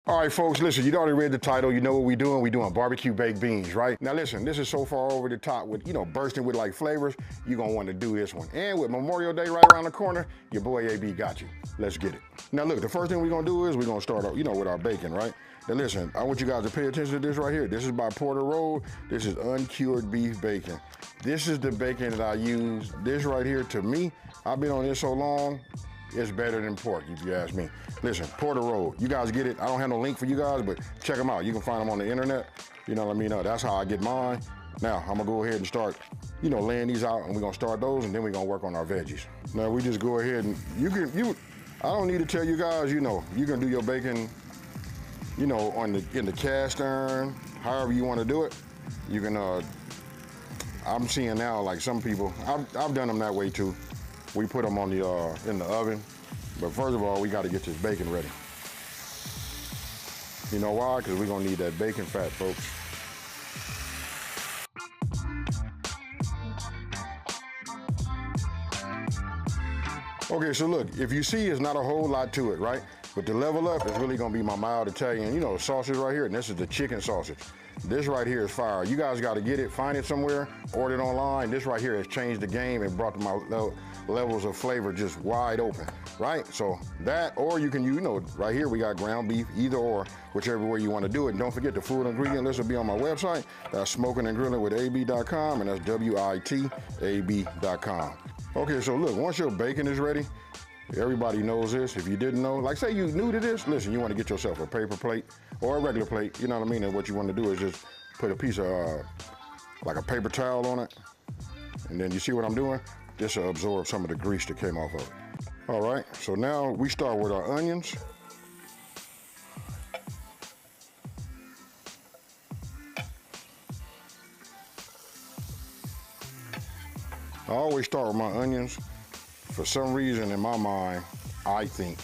All right, folks, listen, you already read the title. You know what we're doing. We're doing barbecue baked beans, right? Now, listen, this is so far over the top with, bursting with like flavors. You're going to want to do this one. And with Memorial Day right around the corner, your boy AB got you. Let's get it. Now, look, the first thing we're going to do is we're going to start, with our bacon, right? Now, listen, I want you guys to pay attention to this right here. This is by Porter Road. This is uncured beef bacon. This is the bacon that I use. This right here, to me, I've been on this so long, it's better than pork, if you ask me. Listen, Porter Road, you guys get it. I don't have no link for you guys, but check them out. You can find them on the internet. You know what I mean? That's how I get mine. Now, I'm gonna go ahead and start, laying these out, and we're gonna start those, and then we're gonna work on our veggies. Now, we just go ahead and, I don't need to tell you guys, you can do your bacon, in the cast iron, however you wanna do it. You can, I'm seeing now, like some people, I've done them that way too. We put them on in the oven. But first of all, we got to get this bacon ready. You know why? Because we're going to need that bacon fat, folks. Okay, so look, if you see, it's not a whole lot to it, right? But to level up, it's really going to be my mild Italian, sausage right here. And this is the chicken sausage. This right here is fire. You guys got to get it, find it somewhere, order it online. This right here has changed the game and brought my levels of flavor just wide open, right? So that, or you can, right here we got ground beef, either or, whichever way you want to do it. And don't forget the full ingredient list will be on my website. That's smokingandgrillingwithab.com, and that's WITAB.com. Okay, so look, once your bacon is ready, everybody knows this. If you didn't know, like say you new to this, listen, you want to get yourself a paper plate or a regular plate, you know what I mean? And what you want to do is just put a piece of like a paper towel on it. And then you see what I'm doing? This will absorb some of the grease that came off of it. All right, so now we start with our onions. I always start with my onions. For some reason in my mind, I think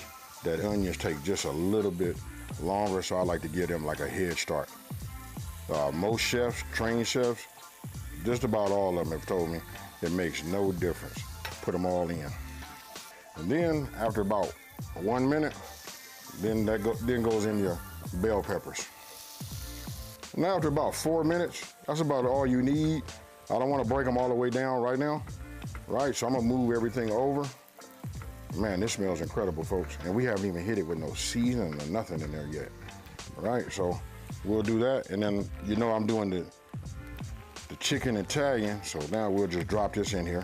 that onions take just a little bit longer, so I like to give them like a head start. Most chefs, trained chefs, just about all of them have told me it makes no difference. Put them all in. And then after about 1 minute, then goes in your bell peppers. Now after about 4 minutes, that's about all you need. I don't want to break them all the way down right now, right? So I'm gonna move everything over. Man, this smells incredible, folks. And we haven't even hit it with no seasoning or nothing in there yet, right? So we'll do that. And then, I'm doing the chicken Italian. So now we'll just drop this in here.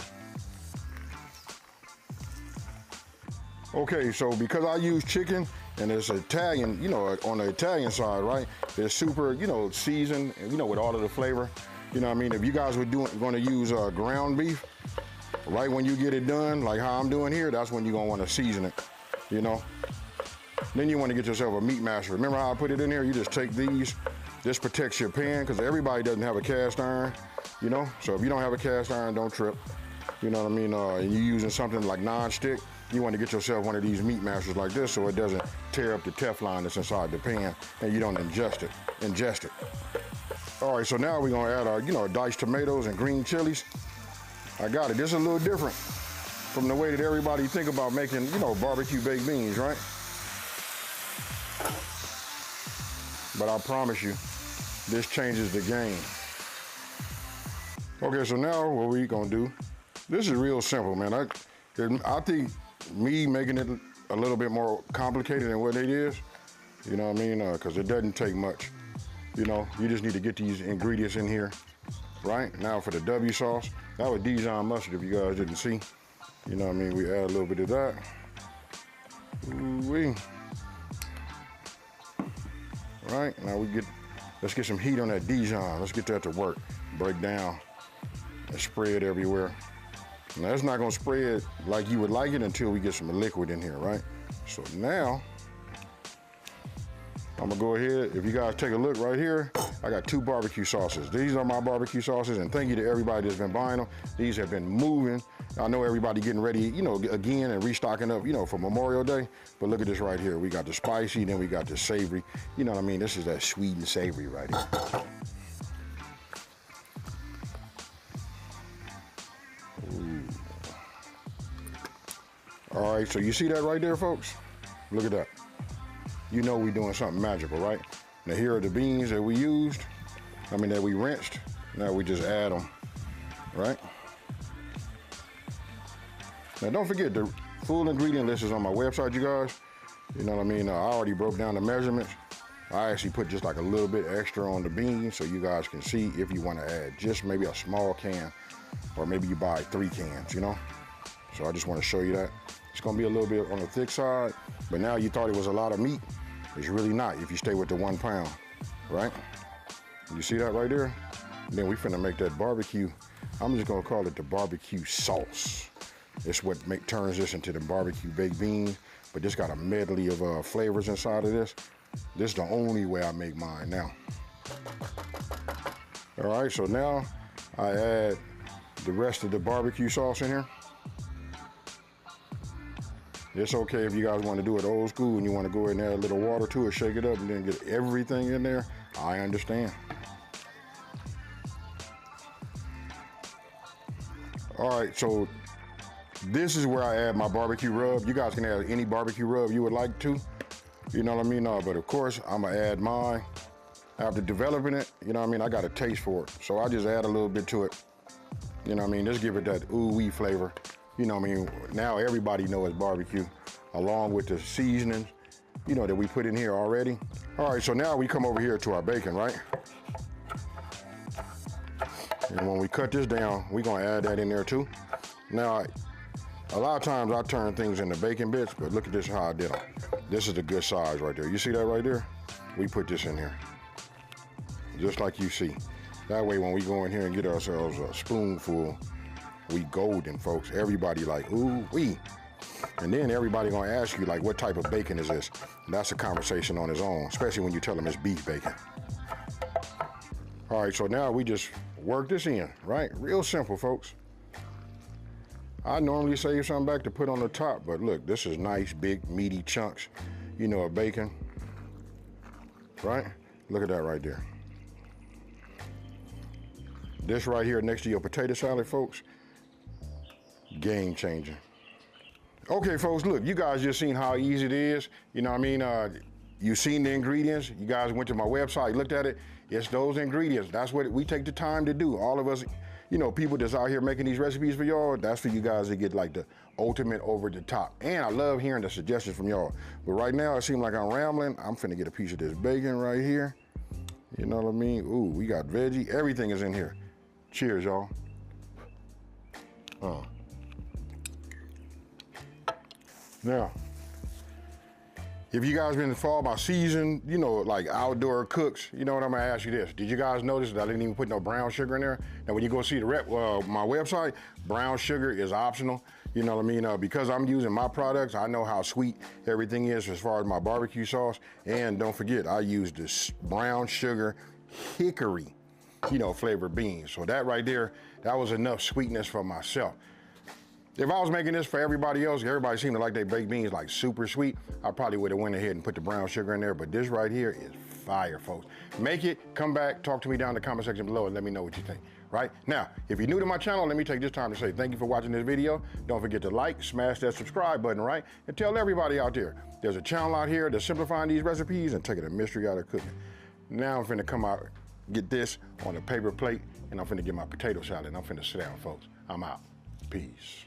Okay, so because I use chicken and it's Italian, on the Italian side, right? It's super, seasoned, with all of the flavor. You know what I mean? If you guys were going to use ground beef, right when you get it done, like how I'm doing here, that's when you're going to want to season it, Then you want to get yourself a meat masher. Remember how I put it in here? You just take these. This protects your pan because everybody doesn't have a cast iron, So if you don't have a cast iron, don't trip. You know what I mean? And you're using something like non-stick, you want to get yourself one of these meat mashers like this so it doesn't tear up the Teflon that's inside the pan and you don't ingest it. All right, so now we're gonna add our, diced tomatoes and green chilies. I got it. This is a little different from the way that everybody think about making, barbecue baked beans, right? But I promise you, this changes the game. Okay, so now what we gonna do, this is real simple, man. I think me making it a little bit more complicated than what it is, you know what I mean? Because it doesn't take much. You just need to get these ingredients in here, right? Now for the W sauce, that was Dijon mustard if you guys didn't see. You know what I mean? We add a little bit of that. Ooh-wee. Right, now let's get some heat on that Dijon. Let's get that to work. Break down and spread everywhere. Now it's not gonna spread like you would like it until we get some liquid in here, right? So now, I'm gonna go ahead, if you guys take a look right here, I got 2 barbecue sauces. These are my barbecue sauces, and thank you to everybody that's been buying them. These have been moving. I know everybody getting ready, again and restocking up, for Memorial Day. But look at this right here. We got the spicy, then we got the savory. You know what I mean? This is that sweet and savory right here. Ooh. All right, so you see that right there, folks? Look at that. you know we're doing something magical, right? Now here are the beans that we used, that we rinsed. Now we just add them, right? Now don't forget, the full ingredient list is on my website, you guys. You know what I mean? I already broke down the measurements. I actually put just like a little bit extra on the beans so you guys can see if you want to add just maybe a small can, or maybe you buy 3 cans, you know? So I just want to show you that. It's going to be a little bit on the thick side, but now you thought it was a lot of meat. It's really not if you stay with the 1 pound, right? You see that right there? And then we finna make that barbecue. I'm just gonna call it the barbecue sauce. It's what turns this into the barbecue baked beans, but this got a medley of flavors inside of this. This is the only way I make mine now. All right, so now I add the rest of the barbecue sauce in here. It's okay if you guys want to do it old school and you want to go in there, add a little water to it, shake it up, and then get everything in there. I understand. All right, so this is where I add my barbecue rub. You guys can add any barbecue rub you would like to. You know what I mean? But of course, I'm gonna add mine. After developing it, you know what I mean? I got a taste for it. So I just add a little bit to it. You know what I mean? Just give it that ooh-wee flavor. You know what I mean? Now everybody knows it's barbecue, along with the seasonings, you know, that we put in here already. All right, so now we come over here to our bacon, right? And when we cut this down, we're gonna add that in there too. Now, a lot of times I turn things into bacon bits, but look at this, how I did them. This is a good size right there. You see that right there? We put this in here, just like you see. That way, when we go in here and get ourselves a spoonful, we golden, folks. Everybody like, ooh, wee. And then everybody gonna ask you like, what type of bacon is this? And that's a conversation on its own, especially when you tell them it's beef bacon. All right, so now we just work this in, right? Real simple, folks. I normally save something back to put on the top, but look, this is nice, big, meaty chunks, you know, of bacon, right? Look at that right there. This right here next to your potato salad, folks, game changer. Okay, folks, look, you guys just seen how easy it is. You know what I mean? You seen the ingredients. You guys went to my website, looked at it. It's those ingredients. That's what we take the time to do. All of us, you know, people that's out here making these recipes for y'all, that's for you guys to get like the ultimate over the top. And I love hearing the suggestions from y'all. But right now, it seems like I'm rambling. I'm finna get a piece of this bacon right here. You know what I mean? Ooh, we got veggie. Everything is in here. Cheers, y'all. Now, if you guys been following my season, you know, like outdoor cooks, you know what, I'm gonna ask you this. Did you guys notice that I didn't even put no brown sugar in there? Now, when you go see the my website, brown sugar is optional. You know what I mean? Because I'm using my products, I know how sweet everything is as far as my barbecue sauce. And don't forget, I use this brown sugar hickory, you know, flavored beans. So that right there, that was enough sweetness for myself. If I was making this for everybody else, everybody seemed to like their baked beans like super sweet, I probably would have went ahead and put the brown sugar in there, but this right here is fire, folks. Make it, come back, talk to me down in the comment section below and let me know what you think, right? Now, if you're new to my channel, let me take this time to say thank you for watching this video. Don't forget to like, smash that subscribe button, right? And tell everybody out there, there's a channel out here that's simplifying these recipes and taking the mystery out of cooking. Now I'm finna come out, get this on a paper plate, and I'm finna get my potato salad, and I'm finna sit down, folks. I'm out. Peace.